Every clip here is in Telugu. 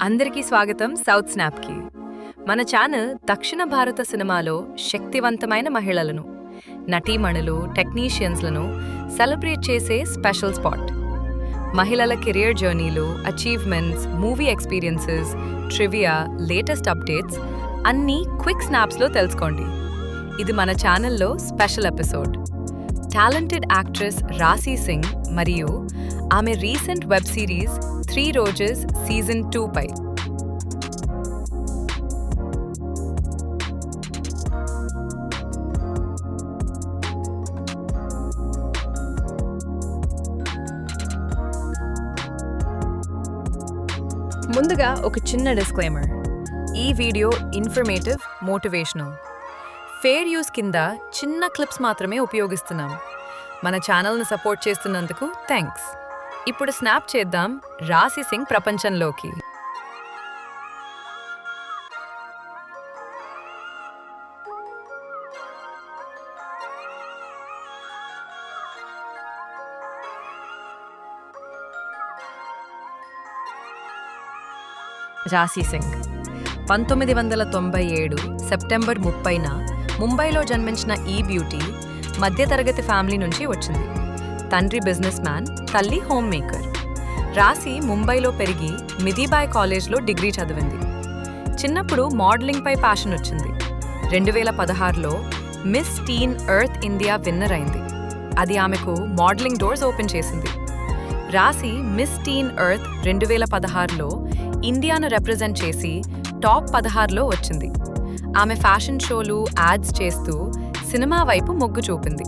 అందరికీ స్వాగతం సౌత్ స్నాప్కి. మన ఛానల్ దక్షిణ భారత సినిమాలో శక్తివంతమైన మహిళలను, నటీమణులు, టెక్నీషియన్స్లను సెలబ్రేట్ చేసే స్పెషల్ స్పాట్. మహిళల కెరియర్ జర్నీలు, achievements, movie experiences, trivia, latest updates అన్నీ క్విక్ స్నాప్స్లో తెలుసుకోండి. ఇది మన ఛానల్లో special episode. Talented actress Rashi Singh మరియు ఆమె recent web series 3 roses season 2 పై. ముందుగా ఒక చిన్న డిస్క్లైమర్. ఈ video informative, motivational. Fair use కింద చిన్న క్లిప్స్ మాత్రమే ఉపయోగిస్తున్నాం. మన ఛానల్ని సపోర్ట్ చేస్తున్నందుకు థ్యాంక్స్. ఇప్పుడు స్నాప్ చేద్దాం రాశీ సింగ్ ప్రపంచంలోకి. రాశీ సింగ్ 1997 సెప్టెంబర్ 30న ముంబైలో జన్మించిన ఈ బ్యూటీ మధ్యతరగతి ఫ్యామిలీ నుంచి వచ్చింది. తండ్రి బిజినెస్ మ్యాన్, తల్లి హోమ్ మేకర్. రాశీ ముంబైలో పెరిగి మిథిబాయ్ కాలేజ్లో డిగ్రీ చదివింది. చిన్నప్పుడు మోడలింగ్పై ప్యాషన్ వచ్చింది. 2016లో మిస్ టీన్ ఎర్త్ ఇండియా విన్నర్ అయింది. అది ఆమెకు మోడలింగ్ డోర్స్ ఓపెన్ చేసింది. రాశీ మిస్ టీన్ ఎర్త్ 2016లో ఇండియాను రిప్రజెంట్ చేసి టాప్ 16లో వచ్చింది. ఆమె ఫ్యాషన్ షోలు, యాడ్స్ చేస్తూ సినిమా వైపు మొగ్గు చూపింది.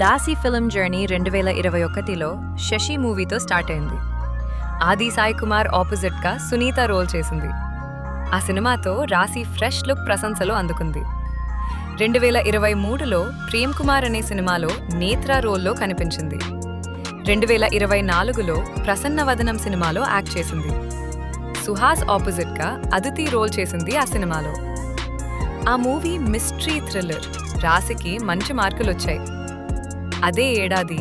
రాశీ ఫిల్మ్ జర్నీ 2021లో శశి మూవీతో స్టార్ట్ అయింది. ఆది సాయి కుమార్ ఆపోజిట్గా సునీత రోల్ చేసింది. ఆ సినిమాతో రాశీ ఫ్రెష్ లుక్ ప్రశంసలు అందుకుంది. 2023లో ప్రేమ్ కుమార్ అనే సినిమాలో నేత్రా రోల్లో కనిపించింది. 2024లో ప్రసన్నవదనం సినిమాలో యాక్ట్ చేసింది. సుహాస్ ఆపోజిట్గా అదితి రోల్ చేసింది ఆ సినిమాలో. ఆ మూవీ మిస్టరీ థ్రిల్లర్. రాశీకి మంచి మార్కులొచ్చాయి. అదే ఏడాది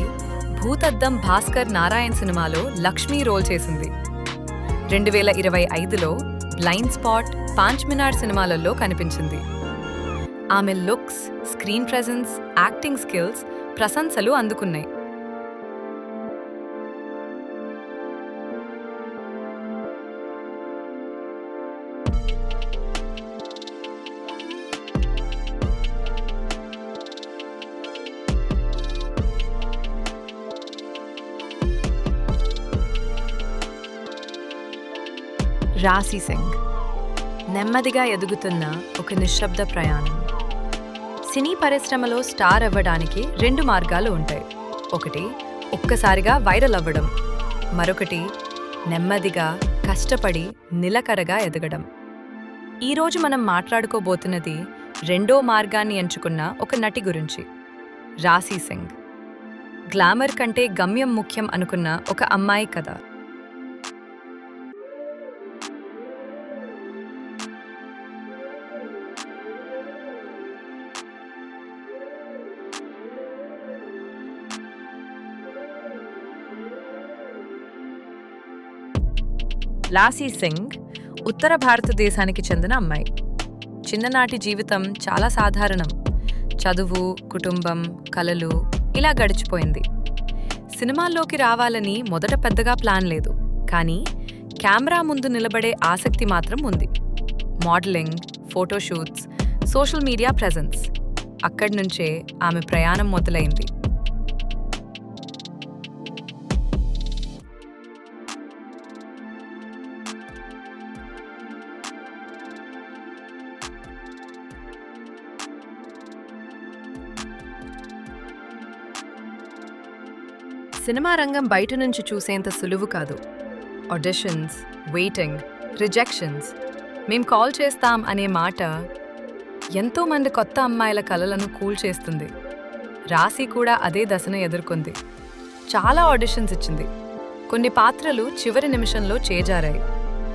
భూతద్దం భాస్కర్ నారాయణ్ సినిమాలో లక్ష్మీ రోల్ చేసింది. 2025లో బ్లైండ్ స్పాట్, పాంచ్ మినార్ సినిమాలలో కనిపించింది. ఆమె looks, screen presence, acting skills ప్రశంసలు అందుకున్నాయి. రాశీ సింగ్ నెమ్మదిగా ఎదుగుతున్న ఒక నిశ్శబ్ద ప్రయాణం. సినీ పరిశ్రమలో స్టార్ అవ్వడానికి 2 మార్గాలు ఉంటాయి. ఒకటి ఒక్కసారిగా వైరల్ అవ్వడం, మరొకటి నెమ్మదిగా కష్టపడి నిలకడగా ఎదగడం. ఈరోజు మనం మాట్లాడుకోబోతున్నది రెండో మార్గాన్ని ఎంచుకున్న ఒక నటి గురించి, రాశీ సింగ్. గ్లామర్ కంటే గమ్యం ముఖ్యం అనుకున్న ఒక అమ్మాయి కథ. రాశీ సింగ్ ఉత్తర భారతదేశానికి చెందిన అమ్మాయి. చిన్ననాటి జీవితం చాలా సాధారణం. చదువు, కుటుంబం, కలలు ఇలా గడిచిపోయింది. సినిమాల్లోకి రావాలని మొదట పెద్దగా ప్లాన్ లేదు, కానీ కెమెరా ముందు నిలబడే ఆసక్తి మాత్రం ఉంది. Modelling, photoshoots, social media presence. అక్కడి నుంచే ఆమె ప్రయాణం మొదలైంది. సినిమా రంగం బయట నుంచి చూసేంత సులువు కాదు. Auditions, waiting, rejections. మేం కాల్ చేస్తాం అనే మాట ఎంతోమంది కొత్త అమ్మాయిల కలలను కూల్చేస్తుంది. రాశీ కూడా అదే దశను ఎదుర్కొంది. చాలా ఆడిషన్స్ ఇచ్చింది, కొన్ని పాత్రలు చివరి నిమిషంలో చేజారాయి.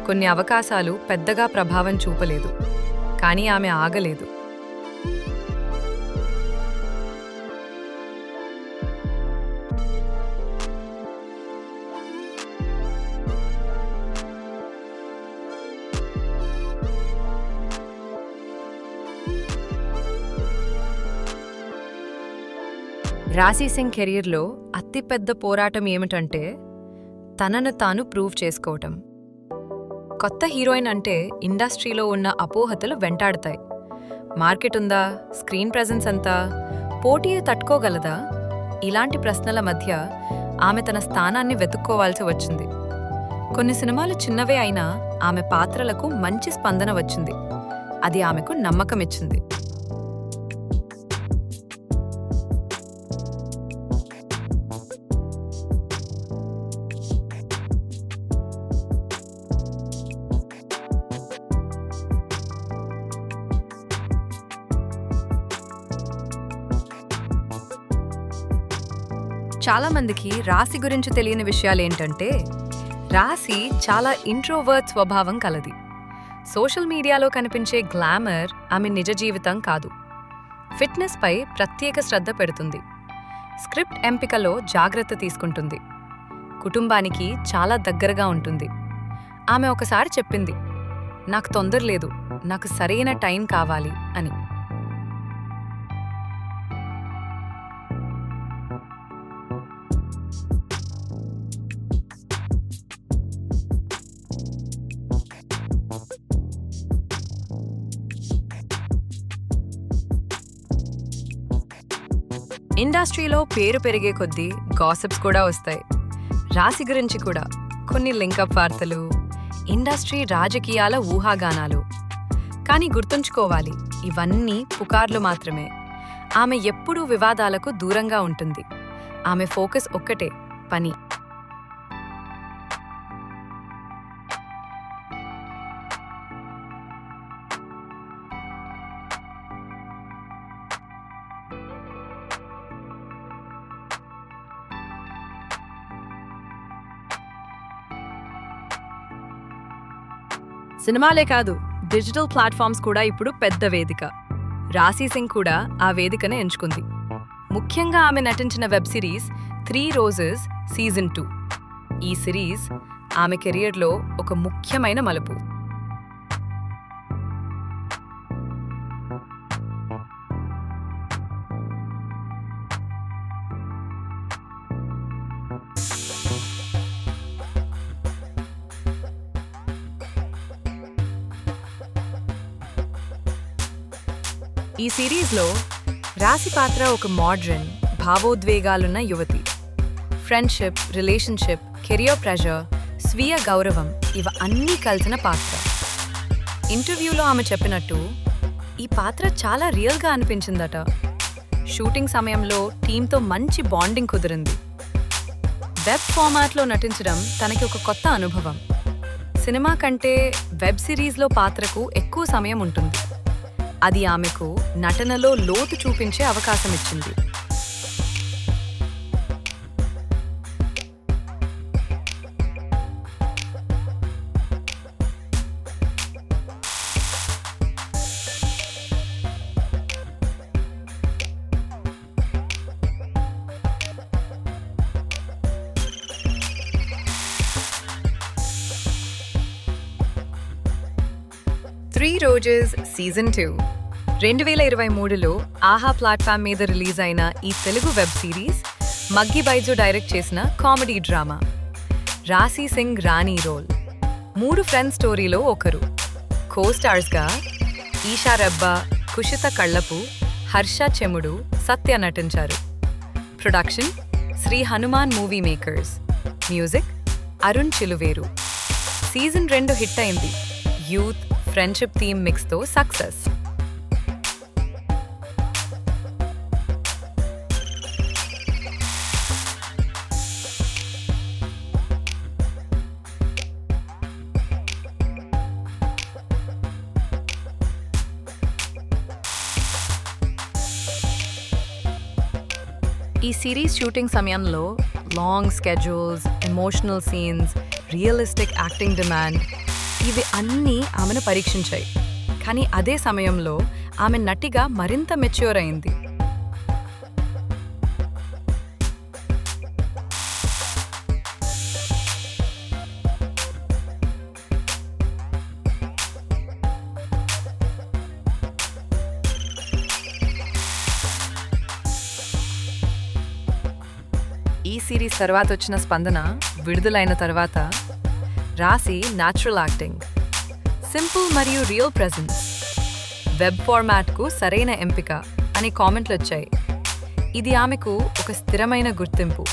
కొన్ని అవకాశాలు పెద్దగా ప్రభావం చూపలేదు. కానీ ఆమె ఆగలేదు. రాశి సింగ్ కెరీర్లో అతిపెద్ద పోరాటం ఏమిటంటే తనను తాను ప్రూవ్ చేసుకోవటం. కొత్త హీరోయిన్ అంటే ఇండస్ట్రీలో ఉన్న అపోహతలు వెంటాడతాయి. మార్కెట్ ఉందా? స్క్రీన్ ప్రెజెన్స్ అంతా? పోటీ తట్టుకోగలదా? ఇలాంటి ప్రశ్నల మధ్య ఆమె తన స్థానాన్ని వెతుక్కోవాల్సి వచ్చింది. కొన్ని సినిమాలు చిన్నవే అయినా ఆమె పాత్రలకు మంచి స్పందన వచ్చింది. అది ఆమెకు నమ్మకమిచ్చింది. చాలామందికి రాశి గురించి తెలియని విషయాలేంటంటే రాశి చాలా ఇంట్రోవర్ట్ స్వభావం కలది. సోషల్ మీడియాలో కనిపించే గ్లామర్ ఆమె నిజ జీవితం కాదు. ఫిట్నెస్పై ప్రత్యేక శ్రద్ధ పెడుతుంది. స్క్రిప్ట్ ఎంపికలో జాగ్రత్త తీసుకుంటుంది. కుటుంబానికి చాలా దగ్గరగా ఉంటుంది. ఆమె ఒకసారి చెప్పింది, నాకు తొందర లేదు, నాకు సరైన టైం కావాలి అని. ఇండస్ట్రీలో పేరు పెరిగే కొద్దీ గాసిప్స్ కూడా వస్తాయి. రాశి గురించి కూడా కొన్ని లింకప్ వార్తలు, ఇండస్ట్రీ రాజకీయాల ఊహాగానాలు. కానీ గుర్తుంచుకోవాలి, ఇవన్నీ పుకార్లు మాత్రమే. ఆమె ఎప్పుడూ వివాదాలకు దూరంగా ఉంటుంది. ఆమె ఫోకస్ ఒక్కటే, పని. సినిమాలే కాదు, డిజిటల్ ప్లాట్ఫామ్స్ కూడా ఇప్పుడు పెద్ద వేదిక. రాశి సింగ్ కూడా ఆ వేదికను ఎంచుకుంది. ముఖ్యంగా ఆమె నటించిన వెబ్ సిరీస్ 3 Roses సీజన్ 2. ఈ సిరీస్ ఆమె కెరియర్లో ఒక ముఖ్యమైన మలుపు. ఈ సిరీస్లో రాశి పాత్ర ఒక మోడ్రన్, భావోద్వేగాలున్న యువతి. ఫ్రెండ్షిప్, రిలేషన్షిప్, కెరియర్ ప్రెషర్, స్వీయ గౌరవం ఇవ అన్నీ కలిసిన పాత్ర. ఇంటర్వ్యూలో ఆమె చెప్పినట్టు ఈ పాత్ర చాలా రియల్గా అనిపించిందట. షూటింగ్ సమయంలో టీంతో మంచి బాండింగ్ కుదిరింది. వెబ్ ఫార్మాట్లో నటించడం తనకి ఒక కొత్త అనుభవం. సినిమా కంటే వెబ్ సిరీస్లో పాత్రకు ఎక్కువ సమయం ఉంటుంది. అది ఆమెకు నటనలో లోతు చూపించే అవకాశం ఇచ్చింది. త్రీ రోజెస్ సీజన్ 2 2023లో ఆహా ప్లాట్ఫామ్ మీద రిలీజ్ అయిన ఈ Telugu web series Maggi Baiju direct చేసిన కామెడీ డ్రామా. రాశి సింగ్ రాణి రోల్. 3 ఫ్రెండ్స్ స్టోరీలో ఒకరు. కో స్టార్స్గా ఈషా రెబ్బా, కుషిత కళ్ళపు, హర్ష చెముడు, సత్య నటించారు. Production Shri Hanuman movie makers. Music Arun Chiluveru. Season 2 hit అయింది. యూత్, ఫ్రెండ్షిప్ థీమ్ మిక్స్తో సక్సెస్. ఈ సిరీస్ షూటింగ్ సమయంలో long schedules, emotional scenes, realistic acting demand ఇవి అన్నీ ఆమెను పరీక్షించాయి. కానీ అదే సమయంలో ఆమె నటిగా మరింత మెచ్యూర్ అయింది. ఈ సిరీస్ తర్వాత వచ్చిన స్పందన విడుదలైన తర్వాత రాశి న్యాచురల్ యాక్టింగ్, సింపుల్ మరియు రియల్ ప్రెజెన్స్, వెబ్ ఫార్మాట్కు సరైన ఎంపిక అని కామెంట్లు వచ్చాయి. ఇది ఆమెకు ఒక స్థిరమైన గుర్తింపు.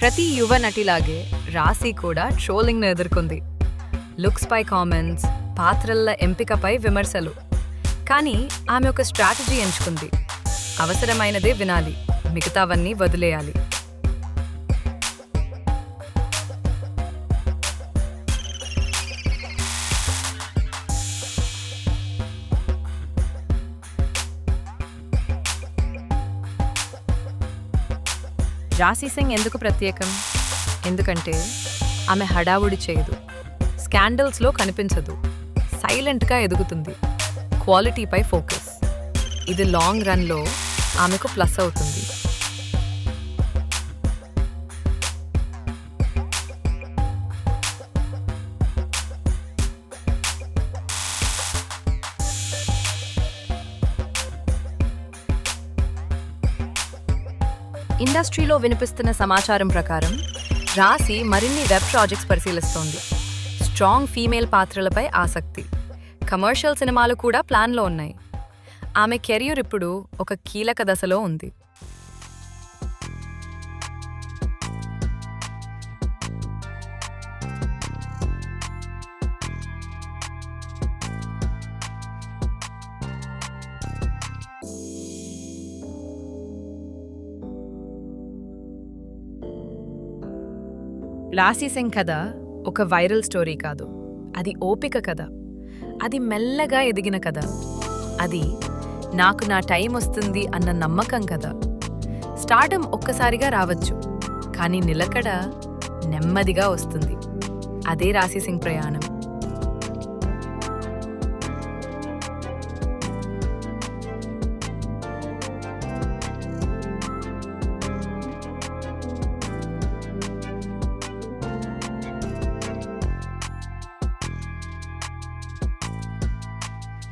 ప్రతి యువ నటిలాగే రాశి కూడా ట్రోలింగ్ను ఎదుర్కొంది. లుక్స్ పై కామెంట్స్, పాత్రల ఎంపికపై విమర్శలు. కానీ ఆమె ఒక స్ట్రాటజీ ఎంచుకుంది. అవసరమైనదే వినాలి, మిగతావన్నీ వదిలేయాలి. రాశి సింగ్ ఎందుకు ప్రత్యేకం? ఎందుకంటే ఆమె హడావుడి చేయదు, స్కాండల్స్లో కనిపించదు, సైలెంట్గా ఎదుగుతుంది, క్వాలిటీపై ఫోకస్. ఇది లాంగ్ రన్లో ఆమెకు ప్లస్ అవుతుంది. ఇండస్ట్రీలో వినిపిస్తున్న సమాచారం ప్రకారం రాశి మరిన్ని వెబ్ ప్రాజెక్ట్స్ పరిశీలిస్తోంది. స్ట్రాంగ్ ఫీమేల్ పాత్రలపై ఆసక్తి, కమర్షియల్ సినిమాలు కూడా ప్లాన్లో ఉన్నాయి. ఆమె కెరీర్ ఇప్పుడు ఒక కీలక దశలో ఉంది. రాశి సింగ్ కథ ఒక వైరల్ స్టోరీ కాదు, అది ఓపిక కథ, అది మెల్లగా ఎదిగిన కథ, అది నాకు నా టైం వస్తుంది అన్న నమ్మకం కథ. స్టార్డమ్ ఒక్కసారిగా రావచ్చు, కానీ నిలకడ నెమ్మదిగా వస్తుంది. అదే రాశి సింగ్ ప్రయాణం.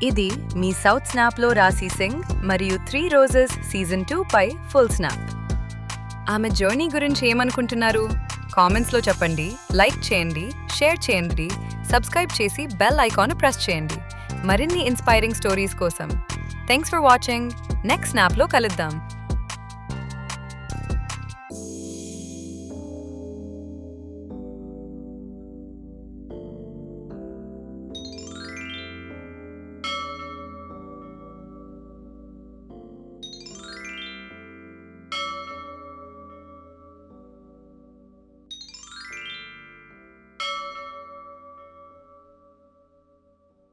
ఇది మీ సౌత్ స్నాప్లో రాశి సింగ్ మరియు 3 రోజెస్ సీజన్ 2 పై ఫుల్ స్నాప్. ఆమె జర్నీ గురించి ఏమనుకుంటున్నారు? కామెంట్స్లో చెప్పండి. లైక్ చేయండి, షేర్ చేయండి, సబ్స్క్రైబ్ చేసి బెల్ ఐకాన్ ప్రెస్ చేయండి మరిన్ని ఇన్స్పైరింగ్ స్టోరీస్ కోసం. Thanks for watching. నెక్స్ట్ స్నాప్లో కలుద్దాం.